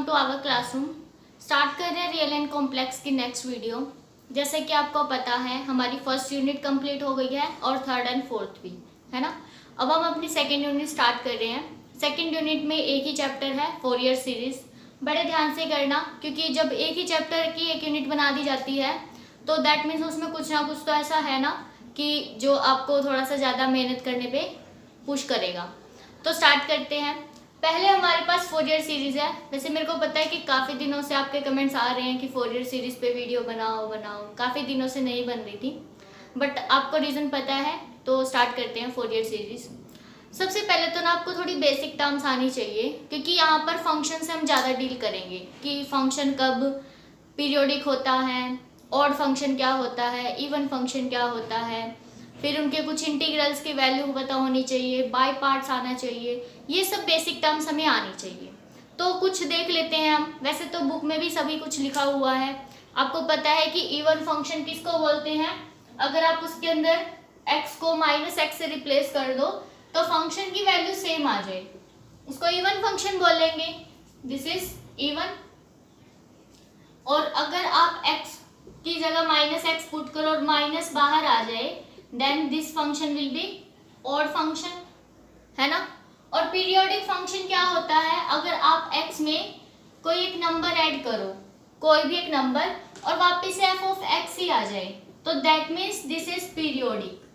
To our classroom. Start कर रहे हैं रियल एंड कॉम्प्लेक्स की नेक्स्ट वीडियो। जैसे कि आपको पता है हमारी फर्स्ट यूनिट कंप्लीट हो गई है और थर्ड एंड फोर्थ भी, है ना। अब हम अपनी सेकेंड यूनिट स्टार्ट कर रहे हैं। सेकेंड यूनिट में एक ही चैप्टर है, फोरियर सीरीज। बड़े ध्यान से करना, क्योंकि जब एक ही चैप्टर की एक यूनिट बना दी जाती है तो दैट मीन्स उसमें कुछ ना कुछ तो ऐसा है ना कि जो आपको थोड़ा सा ज़्यादा मेहनत करने पे पुश करेगा। तो स्टार्ट करते हैं। पहले हमारे पास फोरियर सीरीज है। वैसे मेरे को पता है कि काफ़ी दिनों से आपके कमेंट्स आ रहे हैं कि फोरियर सीरीज पे वीडियो बनाओ बनाओ, काफ़ी दिनों से नहीं बन रही थी, बट आपको रीज़न पता है। तो स्टार्ट करते हैं फोरियर सीरीज। सबसे पहले तो ना आपको थोड़ी बेसिक टर्म्स आनी चाहिए, क्योंकि यहाँ पर फंक्शन से हम ज़्यादा डील करेंगे कि फंक्शन कब पीरियोडिक होता है, ऑड फंक्शन क्या होता है, इवन फंक्शन क्या होता है, फिर उनके कुछ इंटीग्रल्स की वैल्यू पता होनी चाहिए, बाय पार्ट्स आना चाहिए, ये सब बेसिक टर्म्स हमें आनी चाहिए। तो कुछ देख लेते हैं हम। वैसे तो बुक में भी सभी कुछ लिखा हुआ है। आपको पता है कि इवन फंक्शन किसको बोलते हैं। अगर आप उसके अंदर x को -x से रिप्लेस कर दो तो फंक्शन की वैल्यू सेम आ जाए, उसको इवन फंक्शन बोलेंगे। This is even. और अगर आप x की जगह -x पुट करो और माइनस बाहर आ जाए, then this function will be odd function, है ना। और पीरियोडिक फंक्शन क्या होता है, अगर आप x में कोई एक नंबर ऐड करो, कोई भी एक नंबर, और वापस से f ऑफ x ही आ जाए, तो that means this is periodic.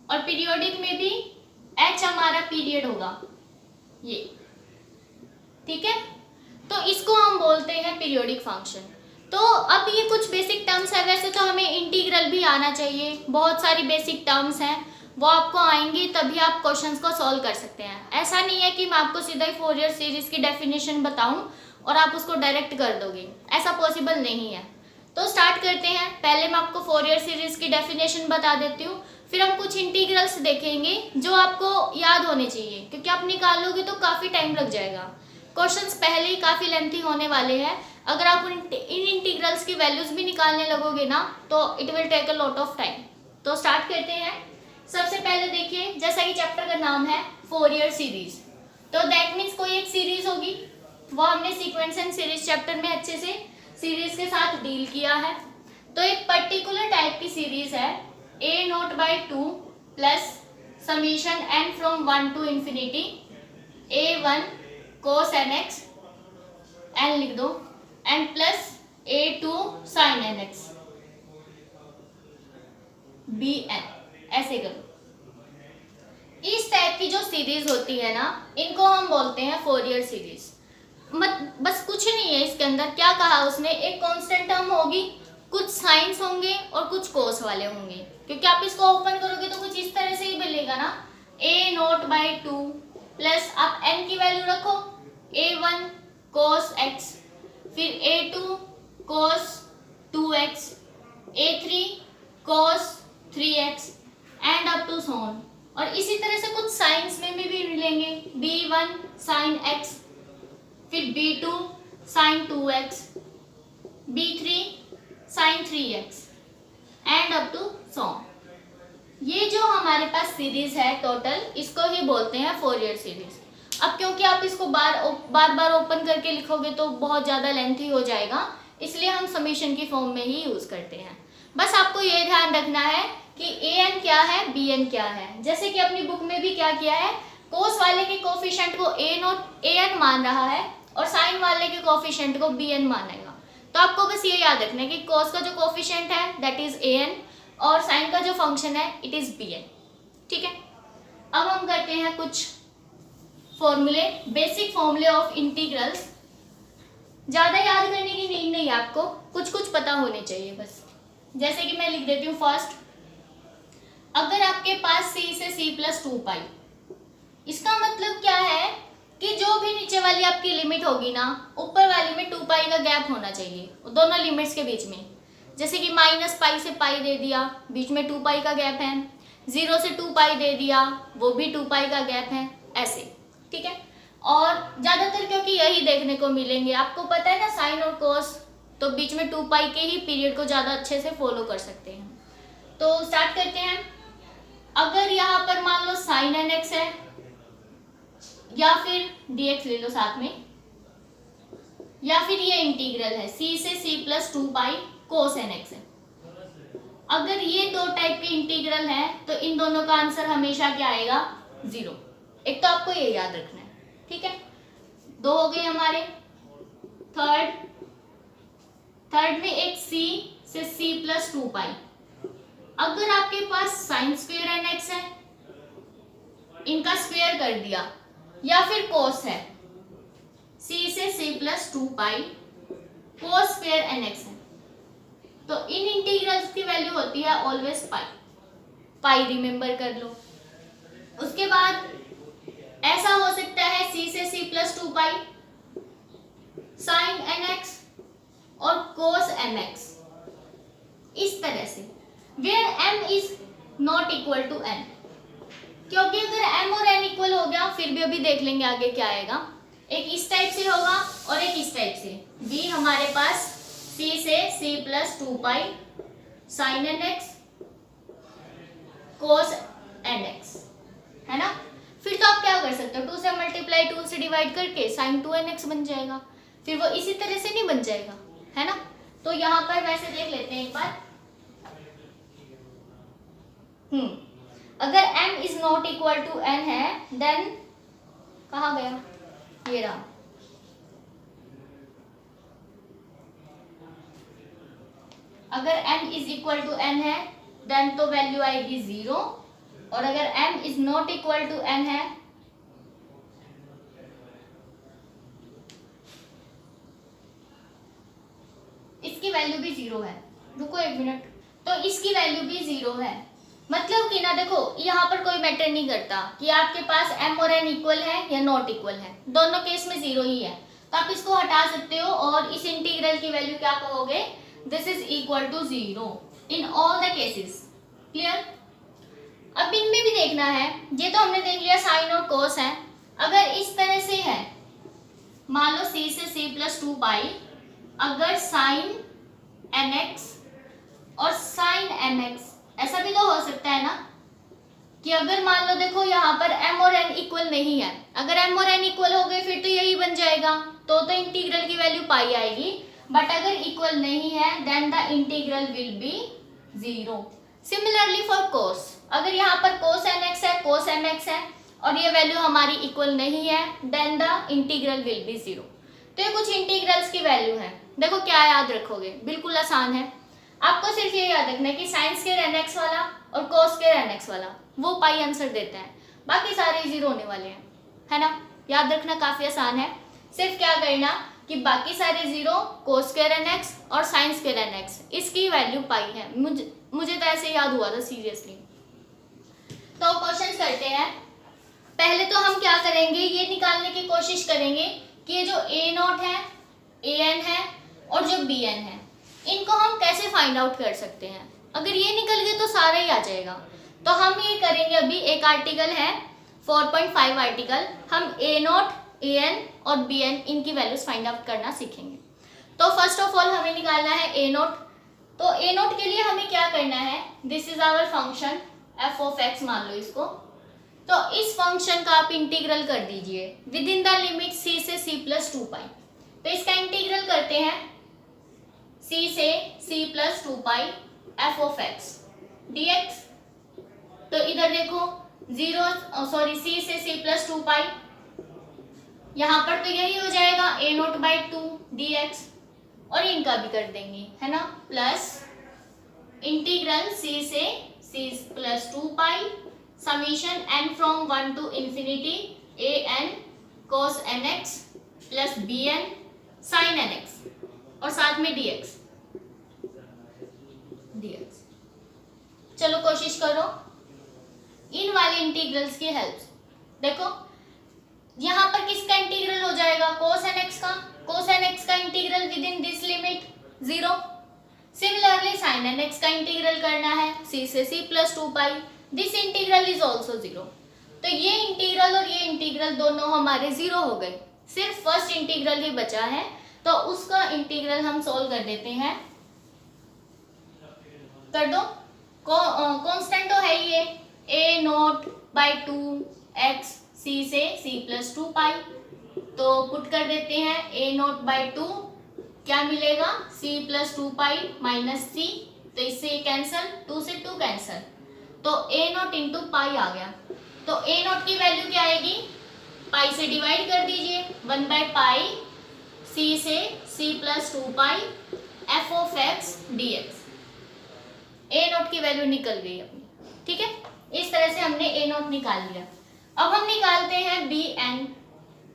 और पीरियोडिक में भी h हमारा पीरियड होगा, ये ठीक है। तो इसको हम बोलते हैं पीरियोडिक फंक्शन। तो अब ये कुछ बेसिक टर्म्स है। वैसे तो हमें इंटीग्रल भी आना चाहिए, बहुत सारी बेसिक टर्म्स हैं, वो आपको आएंगी तभी आप क्वेश्चंस को सॉल्व कर सकते हैं। ऐसा नहीं है कि मैं आपको सीधा ही फोरियर सीरीज की डेफिनेशन बताऊं और आप उसको डायरेक्ट कर दोगे, ऐसा पॉसिबल नहीं है। तो स्टार्ट करते हैं। पहले मैं आपको फोरियर सीरीज की डेफिनेशन बता देती हूँ, फिर हम कुछ इंटीग्रल्स देखेंगे जो आपको याद होने चाहिए, क्योंकि आप निकालोगे तो काफ़ी टाइम लग जाएगा। क्वेश्चंस पहले ही काफ़ी लेंथी होने वाले हैं। अगर आप इन इंटीग्रल्स की वैल्यूज भी निकालने लगोगे ना तो it will take a lot of time. तो स्टार्ट करते हैं। सबसे पहले देखिए, जैसा कि चैप्टर का नाम है फोरियर सीरीज, तो दैट मीन्स कोई एक सीरीज होगी। वो हमने सीक्वेंस एंड सीरीज चैप्टर में अच्छे से सीरीज के साथ डील किया है। तो एक पर्टिकुलर टाइप की सीरीज है a0/2 plus summation n from 1 to infinity a1 cos nx n लिख दो, and plus a2 sin nx bn, ऐसे करो। इस टाइप की जो सीरीज होती है ना, इनको हम बोलते हैं फोरियर सीरीज। बस कुछ नहीं है इसके अंदर। क्या कहा उसने, एक कांस्टेंट टर्म होगी, कुछ साइंस होंगे और कुछ कोस वाले होंगे, क्योंकि आप इसको ओपन करोगे तो कुछ इस तरह से ही मिलेगा ना। a0/2 प्लस आप n की वैल्यू रखो a1 cos x, फिर a2 cos 2x, a3 cos 3x and up to so on. और इसी तरह से कुछ साइंस में भी मिलेंगे, b1 sin x, फिर b2 sin 2x, b3 sin 3x and up to so on. ये जो हमारे पास सीरीज है टोटल, इसको ही बोलते हैं फोरियर सीरीज। अब क्योंकि आप इसको बार बार ओपन करके लिखोगे तो बहुत ज़्यादा लेंथी हो जाएगा, इसलिए हम समीशन की फॉर्म में ही यूज़ करते हैं। बस आपको ये ध्यान रखना है कि an क्या है, bn क्या है। जैसे कि अपनी बुक में भी क्या किया है, कोस वाले के कोफिशिएंट को an मान रहा है और साइन वाले के कोफिशिएंट को bn मानेगा। तो आपको बस ये याद रखना है कि कोस का जो कोफिशिएंट है दैट इज an और साइन का जो फंक्शन है इट इज bn, ठीक है। अब हम करते हैं कुछ फॉर्मूले, बेसिक फॉर्मूले ऑफ इंटीग्रल्स। ज़्यादा याद करने की नीड नहीं है आपको, कुछ कुछ पता होने चाहिए बस। जैसे कि मैं लिख देती हूँ फर्स्ट, अगर आपके पास c से c+2π, इसका मतलब क्या है कि जो भी नीचे वाली आपकी लिमिट होगी ना, ऊपर वाली में 2π का गैप होना चाहिए दोनों लिमिट्स के बीच में। जैसे कि -π से π दे दिया, बीच में 2π का गैप है, 0 से 2π दे दिया, वो भी 2π का गैप है, ऐसे, ठीक है। और ज़्यादातर क्योंकि यही देखने को मिलेंगे, आपको पता है ना साइन और कोस, तो बीच में 2π के ही पीरियड को ज़्यादा अच्छे से फॉलो कर सकते हैं। तो स्टार्ट करते हैं। अगर यहाँ पर मान लो sin nx है या फिर dx ले लो साथ में, या फिर ये इंटीग्रल है c से c प्लस 2 पाई कोस एन एक्स है। अगर ये दो टाइप के इंटीग्रल है तो इन दोनों का आंसर हमेशा क्या आएगा, 0। एक तो आपको ये याद रखना है, ठीक है। दो हो गए हमारे। थर्ड में एक c से c प्लस 2 पाई। अगर आपके पास साइन स्क्वेयर एन एक्स है, इनका स्क्वेयर कर दिया, या फिर कोस है, c से c प्लस 2 पाई कोस स्क्वेयर एन एक्स है, तो इन इंटीग्रल्स की वैल्यू होती है ऑलवेज पाई रिमेंबर कर लो। उसके बाद ऐसा हो सकता है c से c plus 2 pi sine N X और कोस एम एक्स, इस तरह से, where m is not equal to n। क्योंकि अगर m और n इक्वल हो गया, फिर भी अभी देख लेंगे आगे क्या आएगा, एक इस टाइप से होगा और एक इस टाइप से। b हमारे पास c से c plus 2 pi sine N x cos N x, है ना। फिर तो आप क्या कर सकते हो, 2 से मल्टीप्लाई 2 से डिवाइड करके साइन 2 एन एक्स बन जाएगा। फिर वो इसी तरह से नहीं बन जाएगा, है ना। तो यहाँ पर वैसे देख लेते हैं एक बार। अगर m is not equal to n है, देन कहाँ गया, ये रहा। अगर m is equal to n है, देन तो वैल्यू आएगी 0, और अगर m is not equal to n है, इसकी वैल्यू भी 0 है। रुको एक मिनट, तो इसकी वैल्यू भी 0 है। मतलब कि ना देखो, यहाँ पर कोई मैटर नहीं करता कि आपके पास m और n इक्वल है या नॉट इक्वल है, दोनों केस में 0 ही है। तो आप इसको हटा सकते हो और इस इंटीग्रल की वैल्यू क्या कहोगे, this is equal to 0 in all the cases. Clear. अब इनमें भी देखना है, ये तो हमने देख लिया साइन और कोस है। अगर इस तरह से है, मान लो c से c प्लस 2 पाई, अगर साइन एन एक्स और साइन एम एक्स, ऐसा भी तो हो सकता है ना कि अगर मान लो देखो यहाँ पर m और n इक्वल नहीं है, अगर m और n इक्वल हो गए फिर तो यही बन जाएगा, तो इंटीग्रल की वैल्यू पाई आएगी। बट अगर इक्वल नहीं है, then the integral will be 0। Similarly for cos, अगर यहाँ पर कोस एन एक्स है, कोस एम एक्स है, और ये वैल्यू हमारी इक्वल नहीं है, then the integral will be 0। तो ये कुछ इंटीग्रल्स की वैल्यू है। देखो क्या याद रखोगे, बिल्कुल आसान है। आपको सिर्फ ये याद रखना है कि साइन स्क्वायर एन एक्स वाला और कोस स्क्वायर एन एक्स वाला वो पाई आंसर देता है, बाकी सारे 0 होने वाले हैं, है ना। याद रखना काफी आसान है। सिर्फ क्या करना कि बाकी सारे 0, कोस स्क्वायर एन एक्स और साइन स्क्वायर एन एक्स, इसकी वैल्यू पाई है। मुझे तो ऐसे याद हुआ था सीरियसली। तो क्वेश्चन करते हैं। पहले तो हम क्या करेंगे, ये निकालने की कोशिश करेंगे कि ये जो a नॉट है, an है और जो bn है, इनको हम कैसे फाइंड आउट कर सकते हैं। अगर ये निकल गए तो सारा ही आ जाएगा। तो हम ये करेंगे, अभी एक आर्टिकल है 4.5 आर्टिकल, हम a नॉट, an और bn इनकी वैल्यूज फाइंड आउट करना सीखेंगे। तो फर्स्ट ऑफ ऑल हमें निकालना है a नॉट। तो a नॉट के लिए हमें क्या करना है, this is our function f of x मान लो इसको। तो इस फंक्शन का आप इंटीग्रल कर दीजिए with in the limit c से c प्लस 2 पाई। तो इसका इंटीग्रल करते हैं c से c plus 2 pi f of x dx। तो इधर देखो c से c प्लस 2 पाई, यहाँ पर तो यही हो जाएगा a नॉट बाई 2 dx, और इनका भी कर देंगे, है ना, प्लस इंटीग्रल c से c plus 2 pi summation n from 1 to infinity a n cos n x plus b n sin n x, और साथ में dx। चलो कोशिश करो इन वाले इंटीग्रल्स की हेल्प से। देखो यहाँ पर किसका इंटीग्रल हो जाएगा, cos n x का। cos n x का integral with in this limit 0। Similarly sin n x का इंटीग्रल करना है c से c plus 2 pi, this integral is also 0। तो ये इंटीग्रल और ये इंटीग्रल दोनों हमारे 0 हो गए, सिर्फ फर्स्ट इंटीग्रल ही बचा है। तो उसका इंटीग्रल हम सोल्व कर देते हैं। कर दो, कांस्टेंट तो है ये a naught by 2 x c से c प्लस 2 पाई। तो पुट कर देते हैं a नॉट बाई 2, क्या मिलेगा c plus 2 pi minus c, तो इससे कैंसल, 2 से 2 कैंसल, तो a नॉट इंटू पाई आ गया। तो a नॉट की वैल्यू क्या आएगी, पाई से डिवाइड कर दीजिए, 1 बाई पाई c से c plus 2 pi f of x dx, a not की वैल्यू निकल गई अपनी। ठीक है, इस तरह से हमने a नॉट निकाल लिया। अब हम निकालते हैं bn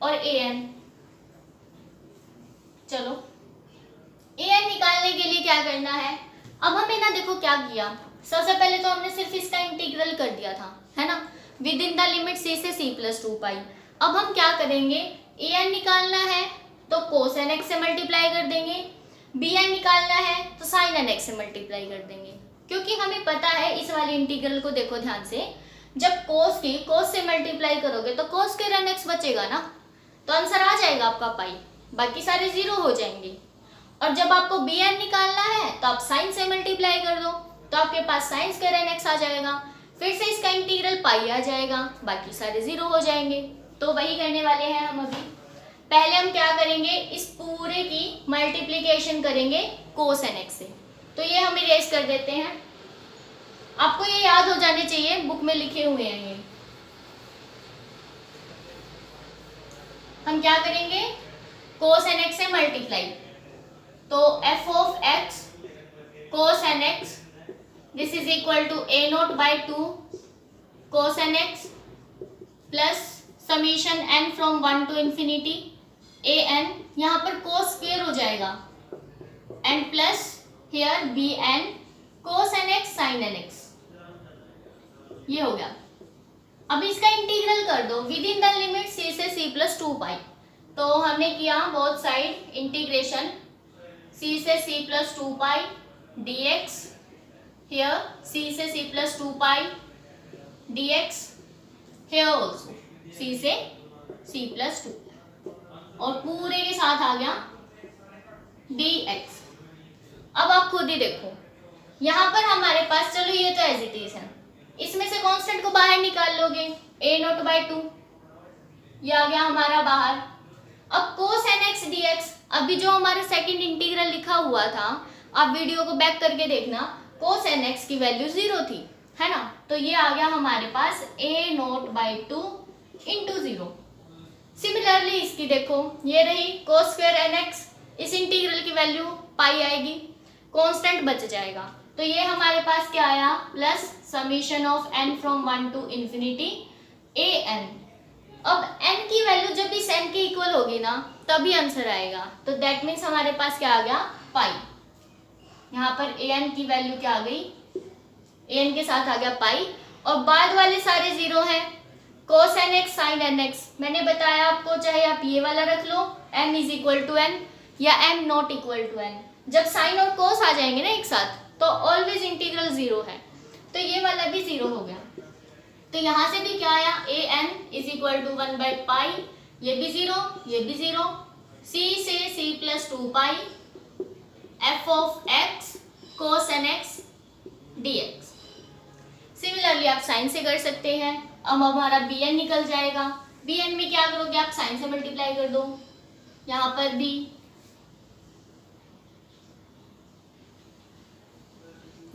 और an। चलो an निकालने के लिए क्या करना है, अब हमें ना देखो क्या किया, सबसे पहले तो हमने सिर्फ इसका इंटीग्रल कर दिया था, है ना, with in the limit c से c प्लस 2 पाई। अब हम क्या करेंगे, an निकालना है तो cos nx से मल्टीप्लाई कर देंगे, bn निकालना है तो sin nx से मल्टीप्लाई कर देंगे, क्योंकि हमें पता है इस वाले इंटीग्रल को देखो ध्यान से, जब cos की cos से मल्टीप्लाई करोगे तो cos स्क्वायर nx बचेगा ना, तो आंसर आ जाएगा आपका पाई, बाकी सारे जीरो हो जाएंगे। और जब आपको bn निकालना है तो आप sin से मल्टीप्लाई कर दो, तो आपके पास sin स्क्वायर nx आ जाएगा, फिर से इसका इंटीग्रल पाई आ जाएगा, बाकी सारे जीरो हो जाएंगे। तो वही करने वाले हैं हम अभी। पहले हम क्या करेंगे, इस पूरे की मल्टीप्लिकेशन करेंगे cos nx से, तो ये हम इरेज कर देते हैं। आपको ये याद हो जाने चाहिए, बुक में लिखे हुए हैं ये। हम क्या करेंगे, cos nx से मल्टीप्लाई, तो f of x cos nx this is equal to a naught by 2 cos nx plus summation n from 1 to infinity a n, यहाँ पर cos स्क्वेयर हो जाएगा, and plus here bn cos nx sin nx, ये हो गया। अब इसका integral कर दो with in the limit c से c प्लस 2 पाई, तो हमने किया बोथ साइड इंटीग्रेशन, c से c plus 2 pi dx, here c से c plus 2 pi dx, here also c से c प्लस 2, और पूरे के साथ आ गया dx। अब आप खुद ही देखो, यहाँ पर हमारे पास, चलो ये तो एज इट इज है, इसमें से कांस्टेंट को बाहर निकाल लोगे, a नॉट बाई 2, ये आ गया हमारा बाहर। अब cos nx dx, अभी जो हमारा सेकंड इंटीग्रल लिखा हुआ था, आप वीडियो को बैक करके देखना, cos nx की वैल्यू 0 थी, है ना, तो ये आ गया हमारे पास a naught by 2 into 0। Similarly इसकी देखो, ये रही cos स्क्वायर nx, इस इंटीग्रल की वैल्यू पाई आएगी, कांस्टेंट बच जाएगा, तो ये हमारे पास क्या आया, plus summation of n from 1 to infinity a n। अब n की वैल्यू जब इस n के इक्वल होगी ना, तभी आंसर आएगा, तो दैट मीन्स हमारे पास क्या आ गया, पाई। यहाँ पर a n की वैल्यू क्या आ गई, a n के साथ आ गया पाई, और बाद वाले सारे जीरो हैं, cos nx sin nx, मैंने बताया आपको, चाहे आप ये वाला रख लो m is equal to n, या m not equal to n, जब साइन और cos आ जाएंगे ना एक साथ, तो ऑलवेज इंटीग्रल जीरो है, तो ये वाला भी जीरो हो गया। तो यहाँ से भी क्या आया, a n is equal to 1 by pi, ये भी जीरो, ये भी जीरो, c से c plus 2 pi f of x cos nx dx। Similarly आप साइन से कर सकते हैं। अब हमारा bn निकल जाएगा, bn में क्या करोगे आप, साइन से मल्टीप्लाई कर दो, यहाँ पर भी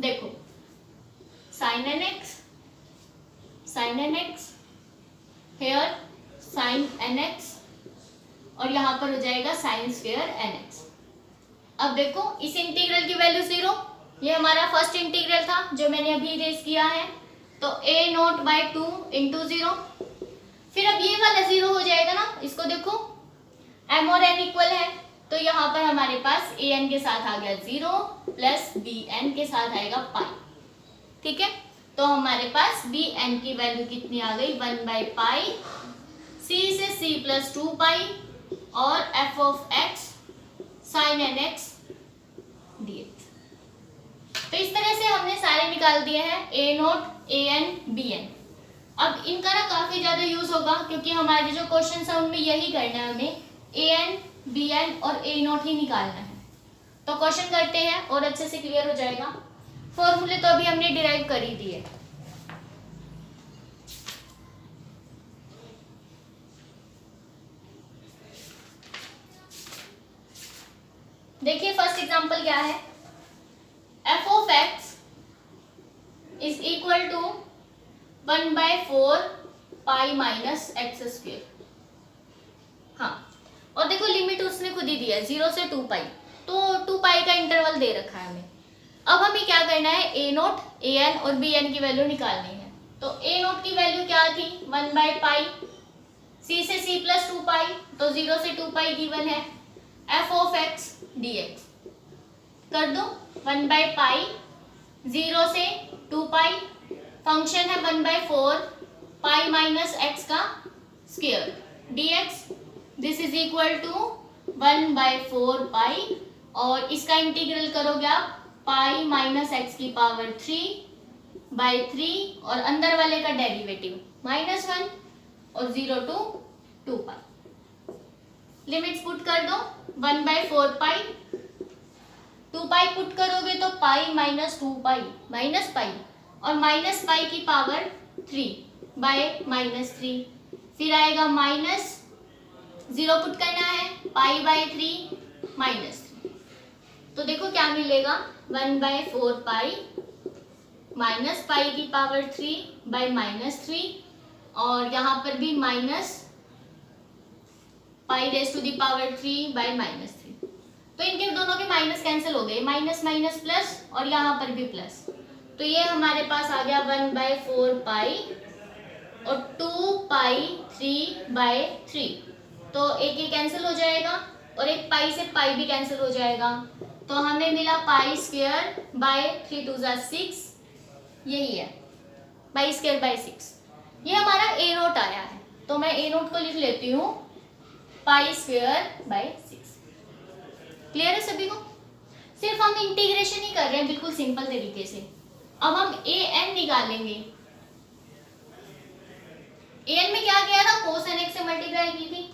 देखो sin nx here sin nx, और यहाँ पर हो जाएगा sin स्क्वायर nx। अब देखो इस इंटीग्रल की वैल्यू 0, ये हमारा फर्स्ट इंटीग्रल था जो मैंने अभी रेज किया है, तो a नॉट बाई 2 इंटू 0, फिर अब ये वाला 0 हो जाएगा ना, इसको देखो m और n इक्वल है, तो यहाँ पर हमारे पास a n के साथ आ गया 0 प्लस b n के साथ आएगा पाई। ठीक है, तो हमारे पास b n की वैल्यू कितनी आ गई, 1 बाई पाई c से c प्लस 2 पाई और f of x sin nx dx। तो इस तरह से हमने सारे निकाल दिए हैं, a not, a n, b n। अब इनका ना काफी ज्यादा यूज होगा, क्योंकि हमारे जो क्वेश्चन है उनमें यही करना है, हमें a n, b n और a नॉट ही निकालना है। तो क्वेश्चन करते हैं और अच्छे से क्लियर हो जाएगा। फॉर्मूले तो अभी हमने डिराइव कर ही दिए। देखिए फर्स्ट एग्जांपल क्या है, F of X is equal to 1/4 pi minus X square. हाँ, और देखो लिमिट उसने खुद ही दिया है 0 से 2 पाई, तो 2 पाई का इंटरवल दे रखा है हमें। अब हमें क्या करना है, ए नोट, ए एन और बी एन की वैल्यू निकालनी है। तो ए नोट की वैल्यू क्या थी 1/पाई, सी से सी प्लस 2 पाई, तो 0 से 2 पाई गिवन है। F of x D x कर दो 1/पाई 0 से 2 पाई, फंक्शन है 1/4 पाई माइनस एक्स का square D X, this is equal to 1/4 pi, और इसका इंटीग्रल करोगे आप पाई माइनस एक्स की पावर 3/3, और अंदर वाले का डेरिवेटिव -1 और 0 to 2 पाई। लिमिट्स पुट कर दो 1/4 पाई, 2 पाई पुट करोगे तो pi minus 2 pi minus pi, और माइनस पाई की पावर 3/-3, फिर आएगा माइनस 0 पुट करना है पाई/3 -3, तो देखो क्या मिलेगा 1/4 पाई माइनस पाई की पावर 3/-3, और यहाँ पर भी minus pi raise to the power 3/-3, तो इनके दोनों के माइनस कैंसिल हो गए, माइनस माइनस प्लस, और यहाँ पर भी प्लस, तो ये हमारे पास आ गया 1/4 पाई और 2 पाई 3/3, तो एक ये कैंसिल हो जाएगा और एक पाई से पाई भी कैंसिल हो जाएगा, तो हमें मिला पाई स्क्वायर बाय 3 2 6, यही है पाई स्क्वायर बाय 6। ये हमारा ए नोट आया है, तो मैं ए नोट को लिख लेती हूँ पाई स्क्वायर बाय 6। क्लियर है सभी को? सिर्फ हम इंटीग्रेशन ही कर रहे हैं बिल्कुल सिंपल तरीके से। अब हम ए एन निकालेंगे। ए एन में क्या किया था, कोस एन एक्स से मल्टीप्लाई की थी,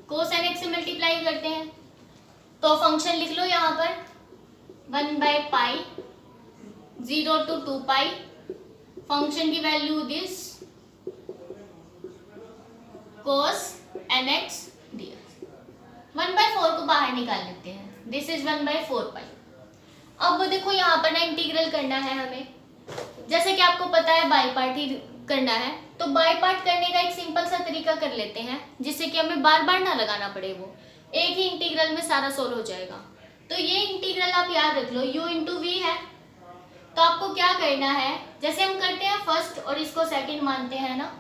कोस एन एक्स से मल्टीप्लाई करते हैं, तो फंक्शन लिख लो यहाँ पर 1/पाई 0 to 2 पाई, फंक्शन की value this cos N X D X. 1/4 को बाहर निकाल लेते हैं, दिस इज 1/4 पाई। अब देखो यहाँ पर ना इंटीग्रल करना है हमें, जैसे कि आपको पता है बाई पार्ट ही करना है, तो बाई पार्ट करने का एक सिंपल सा तरीका कर लेते हैं जिससे कि हमें बार बार ना लगाना पड़े, वो एक ही इंटीग्रल में सारा सोल्व हो जाएगा। तो ये इंटीग्रल आप याद रख लो u इंटू वी है, तो आपको क्या करना है, जैसे हम करते हैं फर्स्ट और इसको सेकंड मानते हैं ना,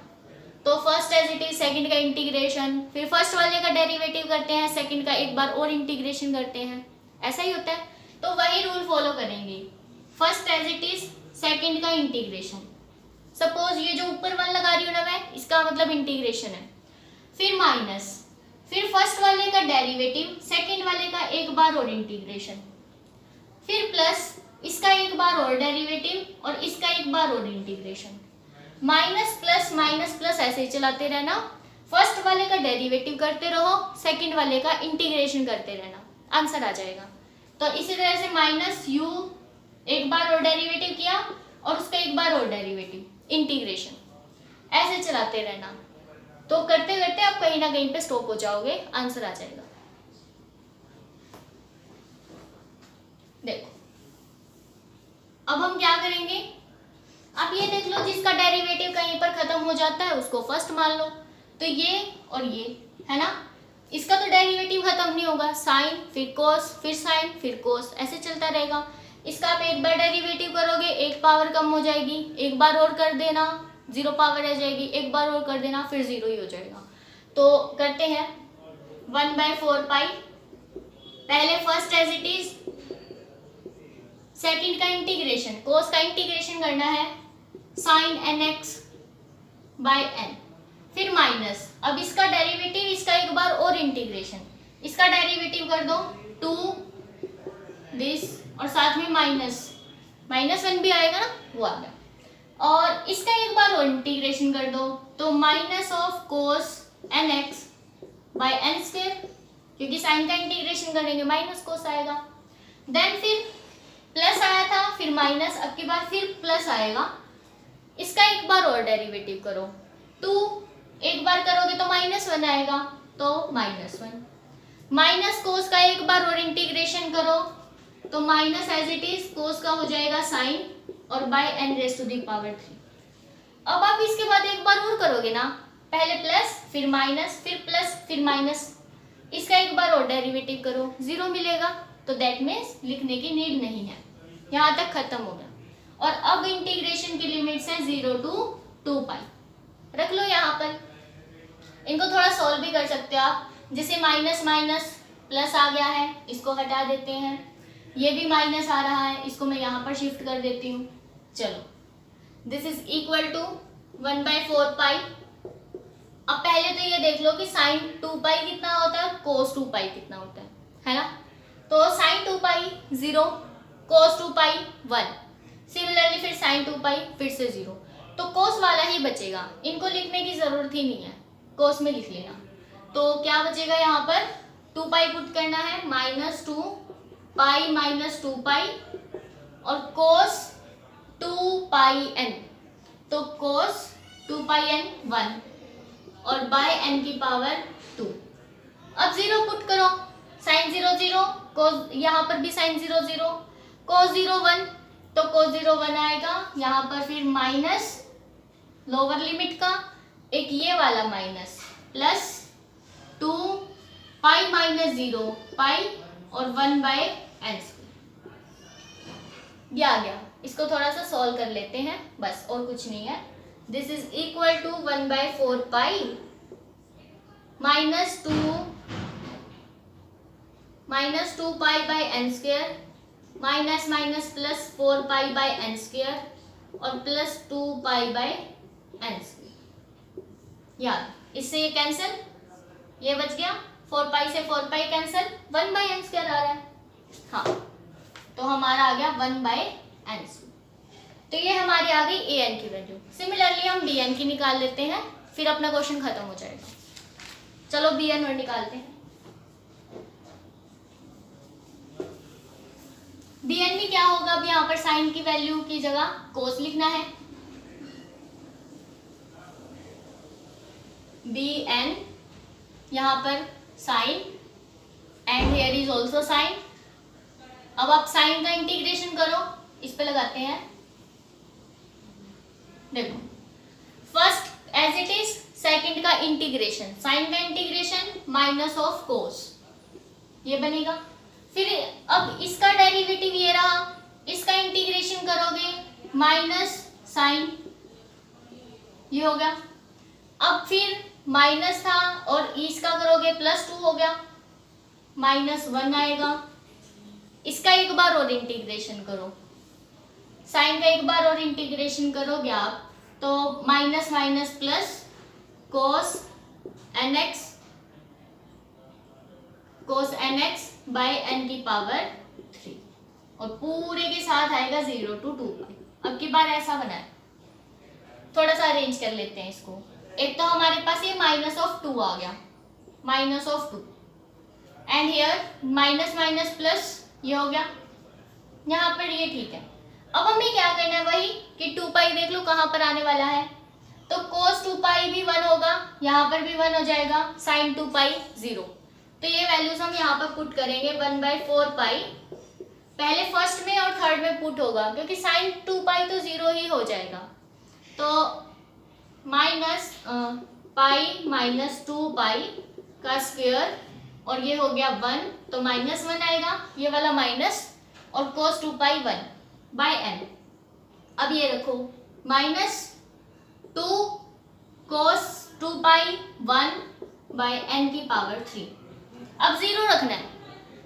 तो first as it is, second का इंटीग्रेशन, फिर फर्स्ट वाले का डेरिवेटिव करते हैं, सेकंड का एक बार और इंटीग्रेशन करते हैं, ऐसा ही होता है। तो वही रूल फॉलो करेंगे, first as it is, second का इंटीग्रेशन। सपोज ये जो ऊपर वन लगा रही हूँ ना मैं, इसका मतलब इंटीग्रेशन है, फिर माइनस, फिर फर्स्ट वाले का डेरिवेटिव, सेकंड वाले का एक बार और इंटीग्रेशन, फिर प्लस इसका एक बार और डेरिवेटिव और इसका एक बार और इंटीग्रेशन, माइनस प्लस ऐसे ही चलाते रहना, फर्स्ट वाले का डेरिवेटिव करते रहो, सेकंड वाले का इंटीग्रेशन करते रहना, आंसर आ जाएगा। तो इसी तरह से माइनस यू एक बार और डेरिवेटिव किया और उसका एक बार और डेरिवेटिव, इंटीग्रेशन, ऐसे चलाते रहना, तो करते करते आप कहीं ना कहीं पे स्टॉप हो जाओगे, आंसर आ जाएगा। देखो अब हम क्या करेंगे, अब ये देख लो जिसका डेरिवेटिव कहीं पर खत्म हो जाता है उसको फर्स्ट मान लो, तो ये और ये है ना, इसका तो डेरिवेटिव खत्म नहीं होगा, साइन फिर कोस फिर साइन फिर कोस, ऐसे चलता रहेगा। इसका आप एक बार डेरिवेटिव करोगे, एक पावर कम हो जाएगी, एक बार और कर देना 0 पावर रह जाएगी, एक बार और कर देना फिर 0 ही हो जाएगा। तो करते हैं 1/4 पाई, पहले first as it is, second का इंटीग्रेशन, कोस का इंटीग्रेशन करना है sine N X by N, फिर माइनस, अब इसका डेरिवेटिव, इसका एक बार और इंटीग्रेशन, इसका डेरिवेटिव कर दो 2 दिस, और साथ में -1 भी आएगा ना, वो आ गया, और इसका एक बार और इंटीग्रेशन कर दो, तो minus of cos N X by N square, क्योंकि साइन का इंटीग्रेशन करेंगे माइनस कोस आएगा, देन फिर प्लस आया था, फिर माइनस, अब की बार फिर प्लस आएगा, इसका एक बार और डेरिवेटिव करो 2 एक बार करोगे तो -1 आएगा, तो -1 माइनस कोस का एक बार और इंटीग्रेशन करो तो minus as it is cos का हो जाएगा साइन और बाय n⁻3। अब आप इसके बाद एक बार और करोगे ना, पहले प्लस फिर माइनस फिर प्लस फिर माइनस, इसका एक बार और डेरिवेटिव करो 0 मिलेगा, तो दैट मीन्स लिखने की नीड नहीं है, यहाँ तक खत्म हो गया। और अब इंटीग्रेशन की लिमिट्स हैं 0 to 2π, रख लो यहाँ पर। इनको थोड़ा सॉल्व भी कर सकते हो आप, जैसे माइनस माइनस प्लस आ गया है, इसको हटा देते हैं, ये भी माइनस आ रहा है, इसको मैं यहाँ पर शिफ्ट कर देती हूँ। चलो, दिस इज इक्वल टू 1/4π। अब पहले तो ये देख लो कि साइन 2π कितना होता है, कोस 2π कितना होता है ना। तो साइन 2π 0, कोस 2π 1, सिमिलरली फिर साइन 2π फिर से 0, तो कोस वाला ही बचेगा, इनको लिखने की जरूरत ही नहीं है, कोस में लिख लेना। तो क्या बचेगा यहाँ पर, 2π पुट करना है, -2π -2π और कोस 2πn, तो कोस 2πn 1 और बाय n की पावर 2। अब 0 पुट करो, साइन 0 0, कोस यहाँ पर भी साइन 0 0, कोस 0 1, तो कोस 0 1 आएगा, यहाँ पर फिर माइनस लोअर लिमिट का एक ये वाला माइनस प्लस 2π -0 π और 1/n²। ये आ गया, इसको थोड़ा सा सॉल्व कर लेते हैं, बस और कुछ नहीं है। This is equal to 1/4π -2π/n² minus minus plus 4π/n² और प्लस 2π/n²। यार इससे ये कैंसिल, ये बच गया, 4π से 4π कैंसिल, 1/n² आ रहा है। हाँ, तो हमारा आ गया 1/n²। तो ये हमारी आ गई an की वैल्यू। सिमिलरली हम bn की निकाल लेते हैं, फिर अपना क्वेश्चन खत्म हो जाएगा। चलो bn और निकालते हैं। bn में क्या होगा, अब यहाँ पर साइन की वैल्यू की जगह कोस लिखना है, bn यहाँ पर sine and here is also sine. अब आप साइन का इंटीग्रेशन करो, इस पे लगाते हैं, देखो first as it is, second का इंटीग्रेशन, साइन का इंटीग्रेशन माइनस ऑफ कोस, ये बनेगा। फिर अब इसका डेरिवेटिव ये रहा, इसका इंटीग्रेशन करोगे माइनस साइन, ये हो गया। अब फिर माइनस था और इसका करोगे +2 हो गया, -1 आएगा। इसका एक बार और इंटीग्रेशन करो, साइन का एक बार और इंटीग्रेशन करोगे आप तो minus minus plus cos nx by n की पावर 3 और पूरे के साथ आएगा 0 to 2π। अब की बार ऐसा बना है, थोड़ा सा अरेंज कर लेते हैं इसको। एक तो हमारे पास ये -2 आ गया, -2 and here minus minus plus ये हो गया, यहाँ पर ये ठीक है। अब हमें क्या करना है, वही कि 2π देख लो कहाँ पर आने वाला है, तो cos 2π भी 1 होगा, यहाँ पर भी 1 हो जाएगा, sin 2π 0। तो ये वैल्यूज हम यहाँ पर पुट करेंगे 1/4π, पहले फर्स्ट में और थर्ड में पुट होगा क्योंकि sin 2π तो 0 ही हो जाएगा, तो माइनस पाई -2π का स्क्वायर और ये हो गया 1, तो -1 आएगा, ये वाला माइनस और cos 2π 1/n। अब ये रखो -2 cos 2π 1/n की पावर 3। अब 0 रखना है,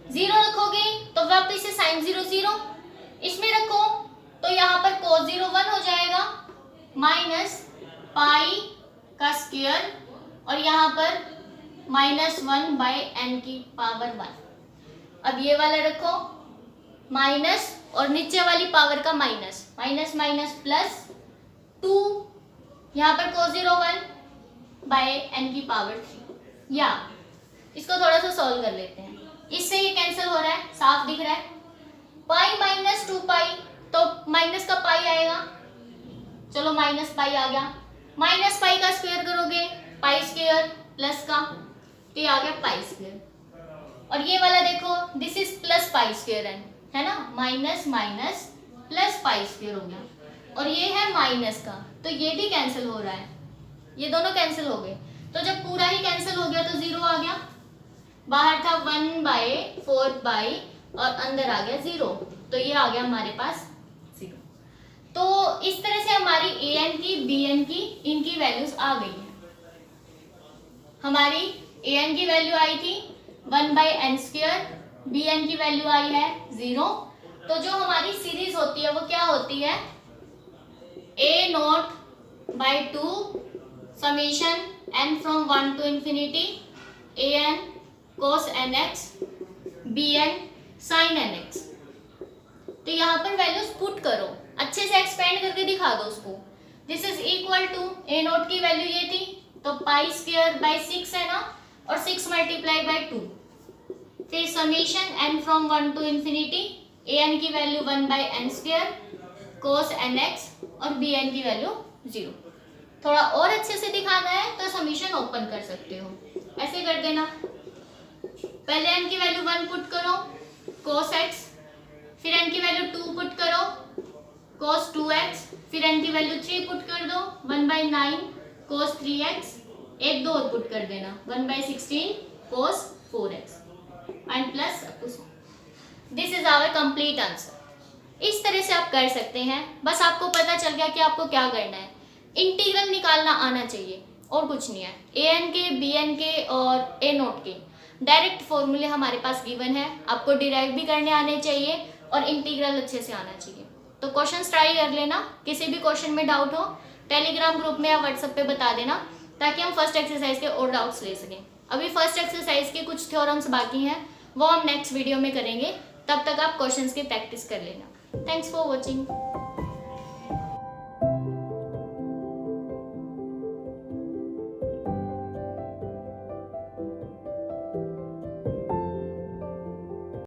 0 रखोगे तो वापस से sin 0 0 इसमें रखो, तो यहाँ पर cos 0 1 हो जाएगा, माइनस पाई का स्क्वायर और यहाँ पर -1/n की पावर 1। अब ये वाला रखो माइनस और नीचे वाली पावर का माइनस, माइनस माइनस प्लस 2, यहाँ पर cos 0 1/n की पावर 3। या इसको थोड़ा सा सॉल्व कर लेते हैं, इससे ये कैंसिल हो रहा है, साफ दिख रहा है। पाई -2π तो माइनस का पाई आएगा, चलो -π आ गया, -π का स्क्वायर करोगे पाई स्क्वायर प्लस का, तो ये आ गया पाई स्क्वायर। और ये वाला देखो, this is plus pi square है ना, minus minus plus pi square हो गया। और ये है माइनस का, तो ये भी कैंसिल हो रहा है, ये दोनों कैंसिल हो गए। तो जब पूरा ही कैंसिल हो गया तो 0 आ गया। बाहर था 1/4 और अंदर आ गया 0, तो ये आ गया हमारे पास 0। तो इस तरह से हमारी an की bn की इनकी वैल्यूज आ गई है। हमारी an की वैल्यू आई थी 1/n², bn की वैल्यू आई है 0। तो जो हमारी सीरीज होती है वो क्या होती है, a0/2 summation n from 1 to infinity an cos nx bn sin nx। तो यहाँ पर वैल्यूज पुट करो, अच्छे से एक्सपेंड करके दिखा दो उसको। This is equal to a0 की वैल्यू ये थी, तो पाई स्क्वायर बाई 6 है ना, और 6 मल्टीप्लाई बाई 2, फिर summation n from 1 to infinity an की वैल्यू 1/n² cos nx और bn की वैल्यू 0। थोड़ा और अच्छे से दिखाना है तो समीशन ओपन कर सकते हो, ऐसे कर देना। पहले n की वैल्यू 1 पुट करो cos x, फिर n की वैल्यू 2 पुट करो cos 2x, फिर n की वैल्यू 3 पुट कर दो 1/9 cos 3x, एक दो और पुट कर देना 1/16 cos 4x and plus this is our complete answer. इस तरह से आप कर सकते हैं। बस आपको पता चल गया कि आपको क्या करना है, इंटीग्रल निकालना आना चाहिए और कुछ नहीं है। an के bn के और a0 के डायरेक्ट फॉर्मूले हमारे पास गिवन है, आपको डिराइव भी करने आने चाहिए और इंटीग्रल अच्छे से आना चाहिए। तो क्वेश्चंस ट्राई कर लेना, किसी भी क्वेश्चन में डाउट हो टेलीग्राम ग्रुप में या व्हाट्सएप पे बता देना, ताकि हम फर्स्ट एक्सरसाइज के और डाउट्स ले सकें। अभी फर्स्ट एक्सरसाइज के कुछ थ्योरम्स बाकी हैं, वो हम नेक्स्ट वीडियो में करेंगे। तब तक आप क्वेश्चंस की प्रैक्टिस कर लेना। Thanks for watching.